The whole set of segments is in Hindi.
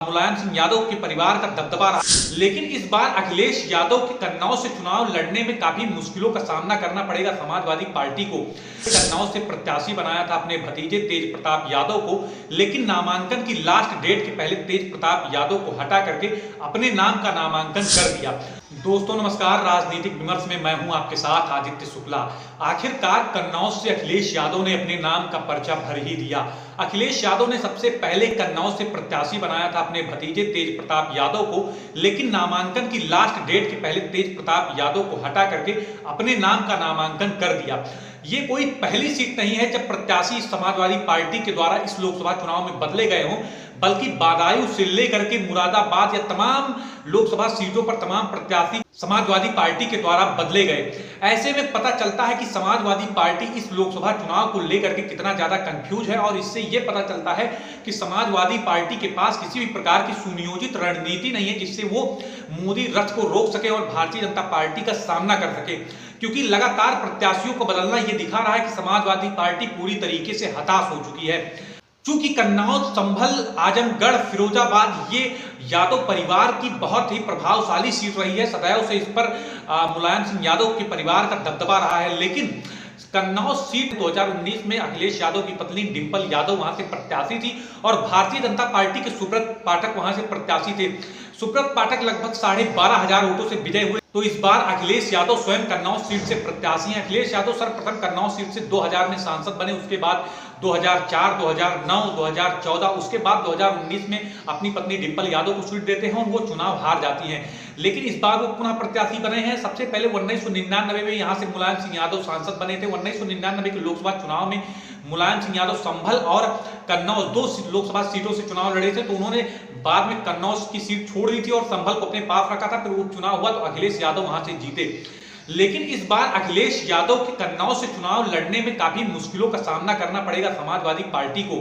मुलायम सिंह यादव के परिवार का दबदबा रहा, लेकिन इस बार अखिलेश यादव के कन्नौज से चुनाव लड़ने में काफी मुश्किलों का सामना करना पड़ेगा समाजवादी पार्टी को। कन्नौज से प्रत्याशी बनाया था अपने भतीजे तेज प्रताप यादव को, लेकिन नामांकन की लास्ट डेट के पहले तेज प्रताप यादव को हटा करके अपने नाम का नामांकन कर दिया। दोस्तों नमस्कार, राजनीतिक विमर्श में मैं हूं आपके साथ आदित्य शुक्ला। आखिरकार कन्नौज से अखिलेश यादव ने अपने नाम का पर्चा भर ही दिया। अखिलेश यादव ने सबसे पहले कन्नौज से प्रत्याशी बनाया था अपने भतीजे तेज प्रताप यादव को, लेकिन नामांकन की लास्ट डेट के पहले तेज प्रताप यादव को हटा करके अपने नाम का नामांकन कर दिया। ये कोई पहली सीट नहीं है जब प्रत्याशी समाजवादी पार्टी के द्वारा इस लोकसभा चुनाव में बदले गए हों, बल्कि बदायूं से लेकर के मुरादाबाद या तमाम लोकसभा सीटों पर तमाम प्रत्याशी समाजवादी पार्टी के द्वारा बदले गए। ऐसे में पता चलता है कि समाजवादी पार्टी इस लोकसभा चुनाव को लेकर के कितना ज्यादा कंफ्यूज है, और इससे यह पता चलता है कि समाजवादी पार्टी के पास किसी भी प्रकार की सुनियोजित रणनीति नहीं है जिससे वो मोदी रथ को रोक सके और भारतीय जनता पार्टी का सामना कर सके। क्योंकि लगातार प्रत्याशियों को बदलना यह दिखा रहा है कि समाजवादी पार्टी पूरी तरीके से हताश हो चुकी है। चूंकि कन्नौज, संभल, आजमगढ़, फिरोजाबाद ये यादव परिवार की बहुत ही प्रभावशाली सीट रही है, सदैव से इस पर मुलायम सिंह यादव के परिवार का दबदबा रहा है। लेकिन कन्नौज सीट 2019 में अखिलेश यादव की पत्नी डिंपल यादव वहां से प्रत्याशी थी और भारतीय जनता पार्टी के सुब्रत पाठक वहां से प्रत्याशी थे। सुब्रत पाठक लगभग 12,500 वोटों से विजय हुए। तो इस बार अखिलेश यादव स्वयं कन्नौज सीट से प्रत्याशी हैं। अखिलेश यादव सर्वप्रथम कन्नौज सीट से 2000 में सांसद बने, उसके बाद 2004, 2009, 2014, उसके बाद 2019 में अपनी पत्नी डिंपल यादव को सीट देते हैं और वो चुनाव हार जाती हैं। लेकिन इस बार वो पुनः प्रत्याशी बने हैं। सबसे पहले 1999 में यहां से मुलायम सिंह यादव सांसद बने थे। 1999 के लोकसभा चुनाव में मुलायम सिंह यादव संभल और कन्नौज 2 लोकसभा सीटों से चुनाव लड़े थे। तो उन्होंने बाद में कन्नौज की सीट छोड़ दी थी और संभल को अपने पास रखा था। फिर वो चुनाव हुआ तो अखिलेश यादव वहां से जीते। लेकिन इस बार अखिलेश यादव के कन्नौज से चुनाव लड़ने में काफी मुश्किलों का सामना करना पड़ेगा समाजवादी पार्टी को,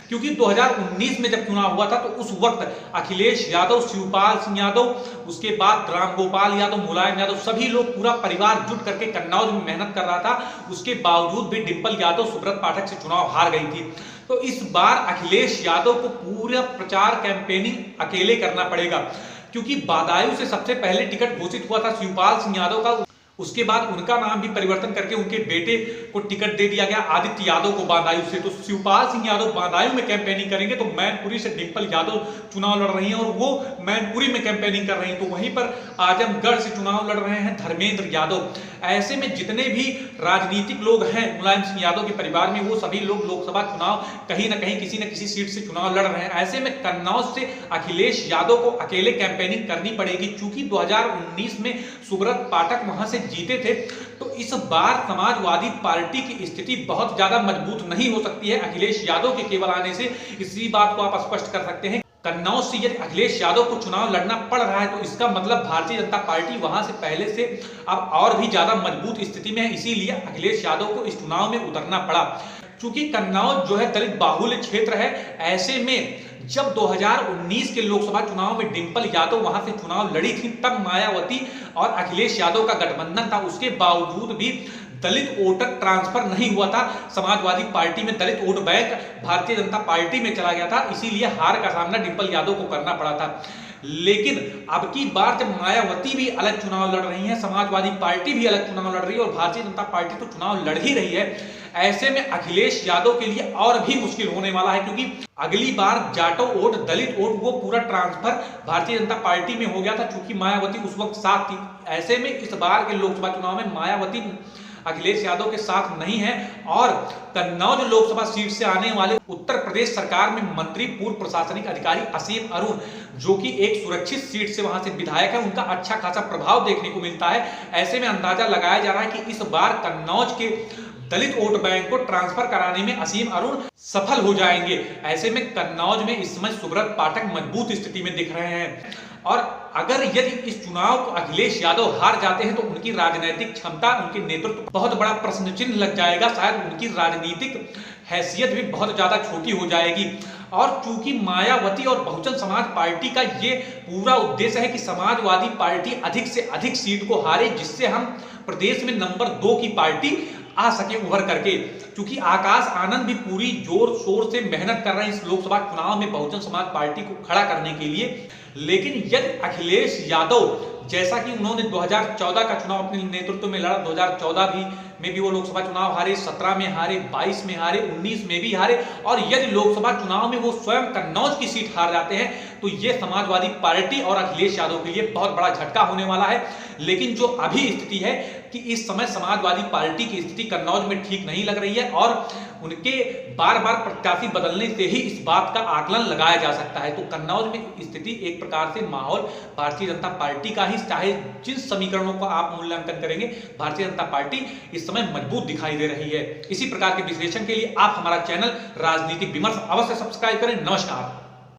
क्योंकि 2019 में जब चुनाव हुआ था तो उस वक्त अखिलेश यादव, शिवपाल सिंह यादव, उसके बाद रामगोपाल यादव, मुलायम यादव, सभी लोग पूरा परिवार जुट करके कन्नौज में मेहनत कर रहा था। उसके बावजूद भी डिंपल यादव सुब्रत पाठक से चुनाव हार गई थी। तो इस बार अखिलेश यादव को पूरा प्रचार कैंपेनिंग अकेले करना पड़ेगा, क्योंकि बदायूं से सबसे पहले टिकट घोषित हुआ था शिवपाल सिंह यादव का। उसके बाद उनका नाम भी परिवर्तन करके उनके बेटे को टिकट दे दिया गया, आदित्य यादव को बदायूं से। तो शिवपाल सिंह यादव बदायूं में कैंपेनिंग करेंगे तो मैनपुरी से डिंपल यादव चुनाव लड़ रही हैं और वो मैनपुरी में कैंपेनिंग कर रही हैं। तो वहीं पर आजमगढ़ से चुनाव लड़ रहे हैं धर्मेंद्र यादव। ऐसे में जितने भी राजनीतिक लोग हैं मुलायम सिंह यादव के परिवार में, वो सभी लोग लोकसभा चुनाव कहीं ना कहीं किसी न किसी सीट से चुनाव लड़ रहे हैं। ऐसे में कन्नौज से अखिलेश यादव को अकेले कैंपेनिंग करनी पड़ेगी। चूंकि 2019 में सुब्रत पाठक वहां से जीते थे, तो इस बार समाजवादी पार्टी की स्थिति बहुत ज्यादा मजबूत नहीं हो सकती है अखिलेश यादव के केवल आने से। इसी बात को आप स्पष्ट कर सकते हैं। कन्नौज से यदि अखिलेश यादव को चुनाव लड़ना पड़ रहा है तो इसका मतलब भारतीय जनता पार्टी वहां से पहले से अब और भी ज्यादा मजबूत स्थिति में है। इसीलिए अखिलेश यादव को इस चुनाव में उतरना पड़ा। चूंकि कन्नौज जो है दलित बाहुल्य क्षेत्र है, ऐसे में जब 2019 के लोकसभा चुनाव में डिंपल यादव वहां से चुनाव लड़ी थी, तब मायावती और अखिलेश यादव का गठबंधन था। उसके बावजूद भी दलित वोटर ट्रांसफर नहीं हुआ था समाजवादी पार्टी में। दलित vote bank Bharatiya Janata party में चला गया था, इसीलिए हार का सामना डिंपल यादव को करना पड़ा था। लेकिन अब की बार जब मायावती भी अलग चुनाव लड़ रही है, समाजवादी पार्टी भी अलग चुनाव लड़ रही है और भारतीय जनता पार्टी तो चुनाव लड़ ही रही है, ऐसे में अखिलेश यादव के लिए और भी मुश्किल होने वाला है। क्योंकि अगली बार जाटो वोट, दलित वोट, वो पूरा ट्रांसफर भारतीय जनता पार्टी में हो गया था, चूंकि मायावती उस वक्त साथ थी। ऐसे में इस बार के लोकसभा चुनाव में मायावती अखिलेश यादव के साथ नहीं है और कन्नौज लोकसभा सीट से आने वाले उत्तर प्रदेश सरकार में मंत्री, पूर्व प्रशासनिक अधिकारी असीम अरुण, जो कि एक सुरक्षित सीट से वहां से विधायक है, उनका अच्छा खासा प्रभाव देखने को मिलता है। ऐसे में अंदाजा लगाया जा रहा है कि इस बार कन्नौज के दलित वोट बैंक को ट्रांसफर कराने में असीम अरुण सफल हो जाएंगे। ऐसे में कन्नौज में इस समय सुब्रत पाठक मजबूत स्थिति में दिख रहे हैं और अगर यदि इस चुनाव को अखिलेश यादव हार जाते हैं तो उनकी राजनीतिक क्षमता, उनके नेतृत्व बहुत बड़ा प्रश्न चिन्ह लग जाएगा। शायद उनकी राजनीतिक हैसियत भी बहुत ज्यादा छोटी हो जाएगी। और चूंकि मायावती और बहुजन समाज पार्टी का ये पूरा उद्देश्य है कि समाजवादी पार्टी अधिक से अधिक सीट को हारे, जिससे हम प्रदेश में नंबर 2 की पार्टी आ सके उभर करके। क्योंकि आकाश आनंद भी पूरी जोर शोर से मेहनत कर रहे हैं इस लोकसभा चुनाव में बहुजन समाज पार्टी को खड़ा करने के लिए। लेकिन यदि अखिलेश यादव, जैसा कि उन्होंने 2014 का चुनाव अपने नेतृत्व में लड़ा, 2014 में भी वो लोकसभा चुनाव हारे, 17 में हारे, 22 में हारे, 19 में भी हारे, और यदि लोकसभा चुनाव में वो स्वयं कन्नौज की सीट हार जाते हैं तो ये समाजवादी पार्टी और अखिलेश यादव के लिए बहुत बड़ा झटका होने वाला है। लेकिन जो अभी स्थिति है कि इस समय समाजवादी पार्टी की स्थिति कन्नौज में ठीक नहीं लग रही है और उनके बार बार प्रत्याशी बदलने से ही इस बात का आकलन लगाया जा सकता है। तो कन्नौज में स्थिति एक प्रकार से माहौल भारतीय जनता पार्टी का ही, चाहे जिन समीकरणों का आप मूल्यांकन करेंगे, भारतीय जनता पार्टी इस समय मजबूत दिखाई दे रही है। इसी प्रकार के विश्लेषण के लिए आप हमारा चैनल राजनीतिक विमर्श अवश्य सब्सक्राइब करें। नमस्कार।